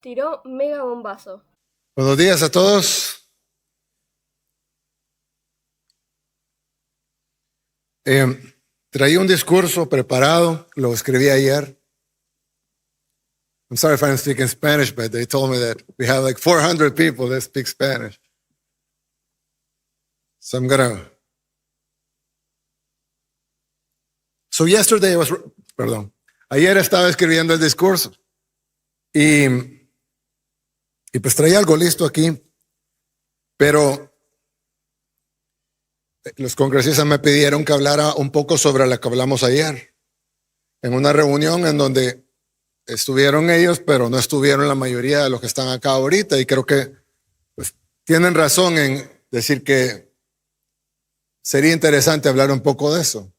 Tiró mega bombazo. Buenos días a todos. Traía un discurso preparado, lo escribí ayer. I'm sorry if I'm speaking Spanish, but they told me that we have like 400 people that speak Spanish. So ayer estaba escribiendo el discurso y pues traía algo listo aquí, pero los congresistas me pidieron que hablara un poco sobre lo que hablamos ayer, en una reunión en donde estuvieron ellos, pero no estuvieron la mayoría de los que están acá ahorita, y creo que pues, tienen razón en decir que sería interesante hablar un poco de eso.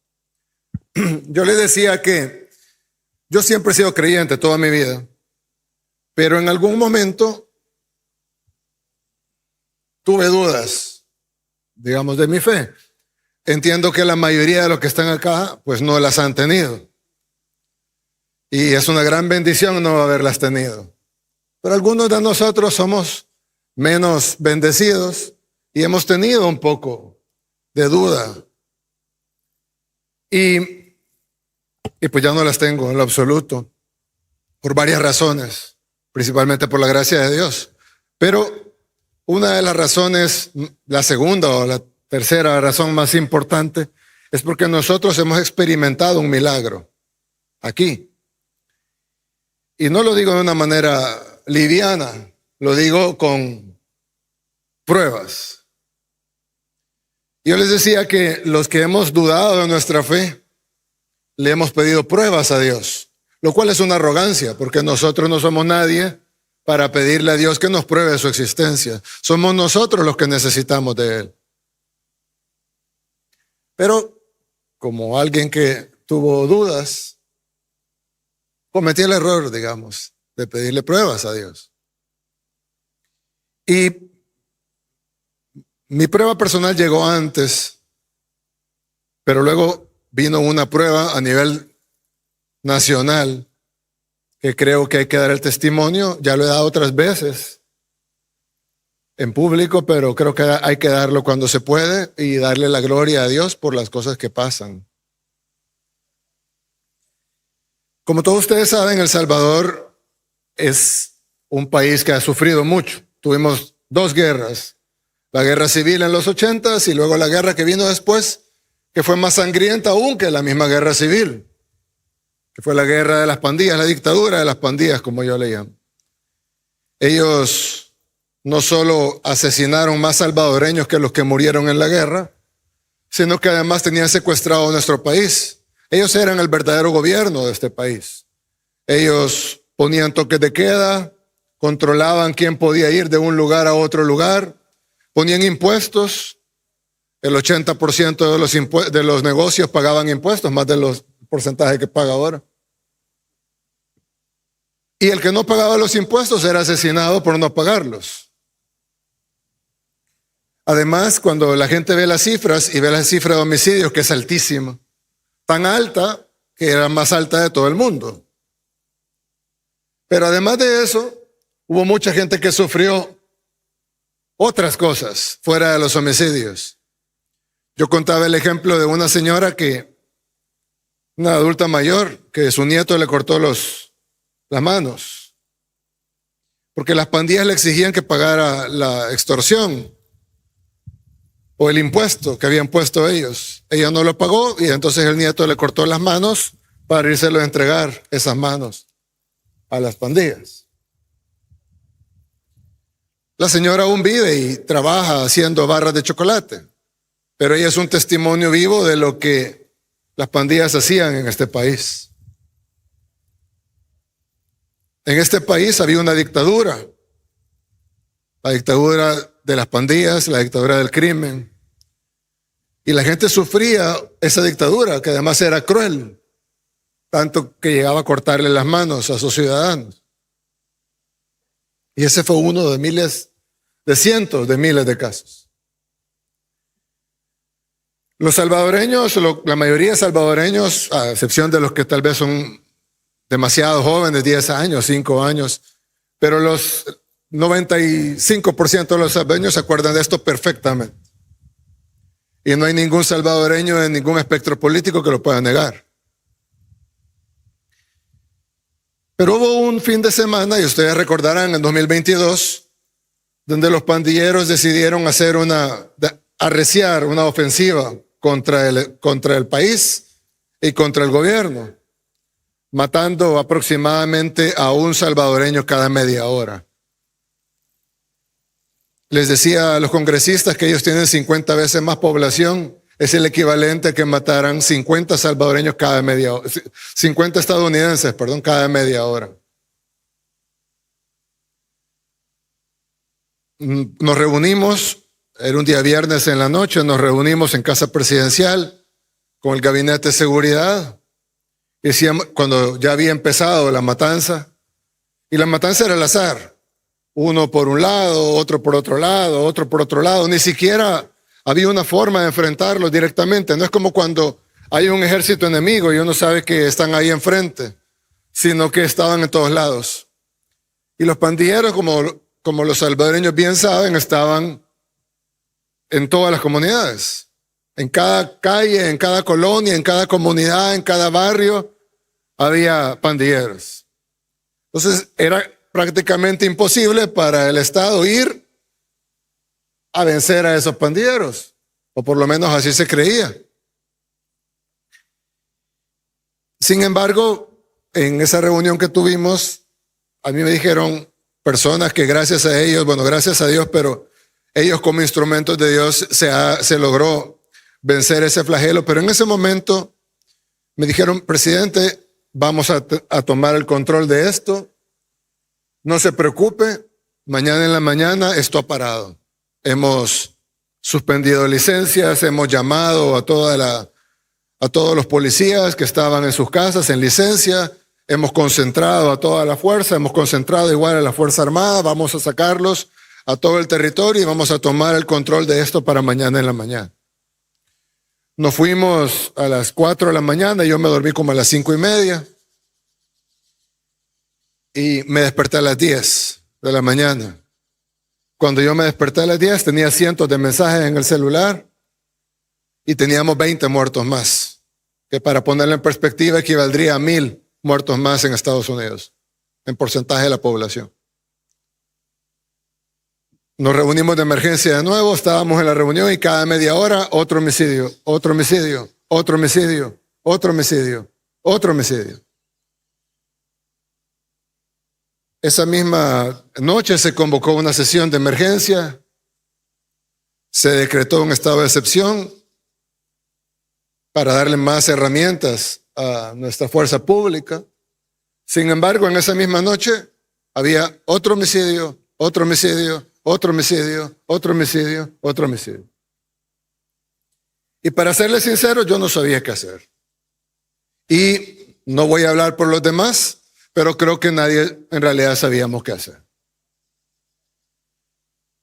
Yo les decía que yo siempre he sido creyente toda mi vida, pero en algún momento tuve dudas, digamos, de mi fe. Entiendo que la mayoría de los que están acá, pues no las han tenido. Y es una gran bendición no haberlas tenido. Pero algunos de nosotros somos menos bendecidos y hemos tenido un poco de duda. Y pues ya no las tengo en lo absoluto, por varias razones, principalmente por la gracia de Dios. Pero una de las razones, la segunda o la tercera razón más importante, es porque nosotros hemos experimentado un milagro aquí. Y no lo digo de una manera liviana, lo digo con pruebas. Yo les decía que los que hemos dudado de nuestra fe, le hemos pedido pruebas a Dios, lo cual es una arrogancia, porque nosotros no somos nadie para pedirle a Dios que nos pruebe su existencia. Somos nosotros los que necesitamos de Él. Pero como alguien que tuvo dudas, cometí el error, digamos, de pedirle pruebas a Dios. Y mi prueba personal llegó antes, pero luego vino una prueba a nivel nacional que creo que hay que dar el testimonio. Ya lo he dado otras veces en público, pero creo que hay que darlo cuando se puede y darle la gloria a Dios por las cosas que pasan. Como todos ustedes saben, El Salvador es un país que ha sufrido mucho. Tuvimos dos guerras, la guerra civil en los 80s y luego la guerra que vino después, que fue más sangrienta aún que la misma guerra civil, que fue la guerra de las pandillas, la dictadura de las pandillas, como yo le llamo. Ellos no solo asesinaron más salvadoreños que los que murieron en la guerra, sino que además tenían secuestrado nuestro país. Ellos eran el verdadero gobierno de este país. Ellos ponían toques de queda, controlaban quién podía ir de un lugar a otro lugar, ponían impuestos. El 80% de los negocios pagaban impuestos, más de los porcentajes que paga ahora. Y el que no pagaba los impuestos era asesinado por no pagarlos. Además, cuando la gente ve las cifras y ve la cifra de homicidios, que es altísima, tan alta que era más alta de todo el mundo. Pero además de eso, hubo mucha gente que sufrió otras cosas fuera de los homicidios. Yo contaba el ejemplo de una señora una adulta mayor, que su nieto le cortó las manos, porque las pandillas le exigían que pagara la extorsión o el impuesto que habían puesto ellos. Ella no lo pagó y entonces el nieto le cortó las manos para írselo a entregar esas manos a las pandillas. La señora aún vive y trabaja haciendo barras de chocolate, pero ella es un testimonio vivo de lo que las pandillas hacían en este país. En este país había una dictadura, la dictadura de las pandillas, la dictadura del crimen. Y la gente sufría esa dictadura, que además era cruel, tanto que llegaba a cortarle las manos a sus ciudadanos. Y ese fue uno de cientos de miles de casos. Los salvadoreños, la mayoría de salvadoreños, a excepción de los que tal vez son demasiado jóvenes, 10 años, 5 años, pero los 95% de los salvadoreños se acuerdan de esto perfectamente. Y no hay ningún salvadoreño en ningún espectro político que lo pueda negar. Pero hubo un fin de semana, y ustedes recordarán, en 2022, donde los pandilleros decidieron arreciar una ofensiva contra el país y contra el gobierno, matando aproximadamente a un salvadoreño cada media hora. Les decía a los congresistas que ellos tienen 50 veces más población. Es el equivalente a que mataran 50 salvadoreños cada media hora, 50 estadounidenses, perdón, cada media hora. Nos reunimos, era un día viernes en la noche, nos reunimos en Casa Presidencial con el Gabinete de Seguridad. Decíamos, cuando ya había empezado la matanza, y la matanza era al azar. Uno por un lado, otro por otro lado, otro por otro lado. Ni siquiera había una forma de enfrentarlos directamente. No es como cuando hay un ejército enemigo y uno sabe que están ahí enfrente, sino que estaban en todos lados. Y los pandilleros, como los salvadoreños bien saben, estaban en todas las comunidades. En cada calle, en cada colonia, en cada comunidad, en cada barrio, había pandilleros. Entonces era prácticamente imposible para el Estado ir a vencer a esos pandilleros, o por lo menos así se creía. Sin embargo, en esa reunión que tuvimos, a mí me dijeron personas que gracias a ellos, bueno, gracias a Dios, pero ellos como instrumentos de Dios se logró vencer ese flagelo, pero en ese momento me dijeron, presidente, vamos a tomar el control de esto. No se preocupe, mañana en la mañana esto ha parado. Hemos suspendido licencias, hemos llamado a todos los policías que estaban en sus casas en licencia, hemos concentrado a toda la fuerza, hemos concentrado igual a la Fuerza Armada, vamos a sacarlos a todo el territorio y vamos a tomar el control de esto para mañana en la mañana. Nos fuimos a las 4 de la mañana, yo me dormí como a las 5:30. Y me desperté a las 10 de la mañana. Cuando yo me desperté a las 10 tenía cientos de mensajes en el celular y teníamos 20 muertos más, que para ponerlo en perspectiva equivaldría a 1,000 muertos más en Estados Unidos, en porcentaje de la población. Nos reunimos de emergencia de nuevo, estábamos en la reunión y cada media hora otro homicidio, otro homicidio, otro homicidio, otro homicidio, otro homicidio. Esa misma noche se convocó una sesión de emergencia, se decretó un estado de excepción para darle más herramientas a nuestra fuerza pública. Sin embargo, en esa misma noche había otro homicidio, otro homicidio, otro homicidio, otro homicidio, otro homicidio. Y para serles sincero, yo no sabía qué hacer. Y no voy a hablar por los demás, pero creo que nadie en realidad sabíamos qué hacer.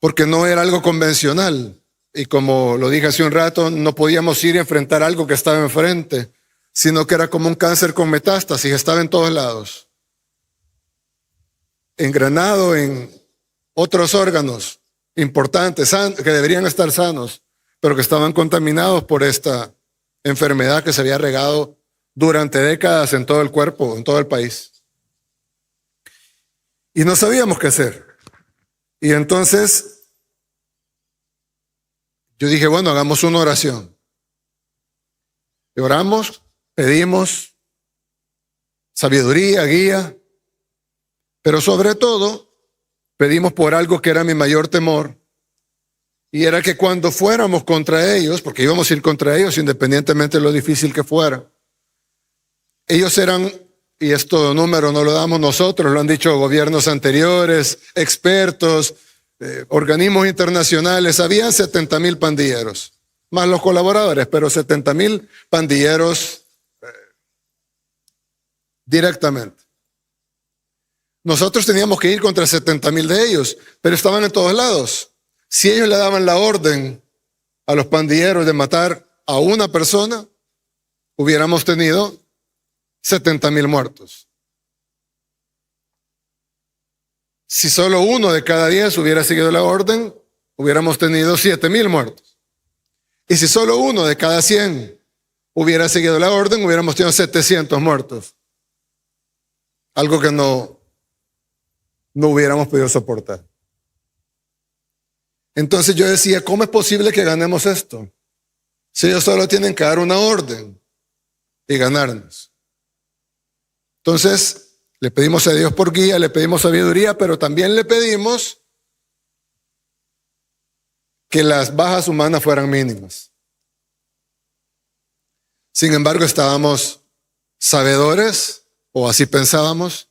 Porque no era algo convencional. Y como lo dije hace un rato, no podíamos ir a enfrentar algo que estaba enfrente, sino que era como un cáncer con metástasis, estaba en todos lados. Engranado en otros órganos importantes, que deberían estar sanos, pero que estaban contaminados por esta enfermedad que se había regado durante décadas en todo el cuerpo, en todo el país. Y no sabíamos qué hacer. Y entonces yo dije, bueno, hagamos una oración. Y oramos, pedimos sabiduría, guía, pero sobre todo pedimos por algo que era mi mayor temor, y era que cuando fuéramos contra ellos, porque íbamos a ir contra ellos independientemente de lo difícil que fuera, ellos eran, y esto número no lo damos nosotros, lo han dicho gobiernos anteriores, expertos, organismos internacionales, habían 70,000 pandilleros, más los colaboradores, pero 70,000 pandilleros directamente. Nosotros teníamos que ir contra 70,000 de ellos, pero estaban en todos lados. Si ellos le daban la orden a los pandilleros de matar a una persona, hubiéramos tenido 70,000 muertos. si solo 1 de cada 10 hubiera seguido la orden, hubiéramos tenido 7,000 muertos. Y si solo 1 de cada 100 hubiera seguido la orden, hubiéramos tenido 700 muertos. Algo que no hubiéramos podido soportar. Entonces yo decía, ¿cómo es posible que ganemos esto? Si ellos solo tienen que dar una orden y ganarnos. Entonces, le pedimos a Dios por guía, le pedimos sabiduría, pero también le pedimos que las bajas humanas fueran mínimas. Sin embargo, estábamos sabedores, o así pensábamos,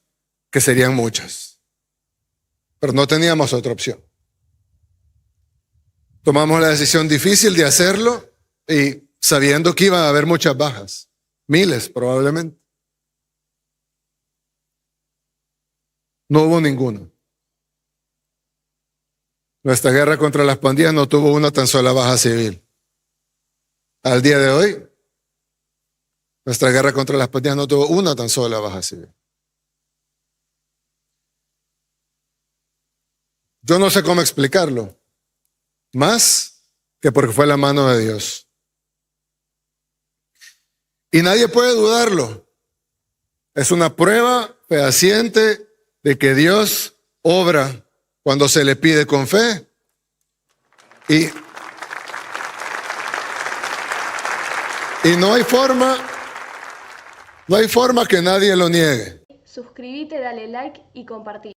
que serían muchas. Pero no teníamos otra opción. Tomamos la decisión difícil de hacerlo y sabiendo que iban a haber muchas bajas, miles probablemente. No hubo ninguna. Nuestra guerra contra las pandillas no tuvo una tan sola baja civil. Al día de hoy, nuestra guerra contra las pandillas no tuvo una tan sola baja civil. Yo no sé cómo explicarlo, más que porque fue la mano de Dios. Y nadie puede dudarlo. Es una prueba fehaciente de que Dios obra cuando se le pide con fe. Y no hay forma que nadie lo niegue. Suscríbete, dale like y compartí.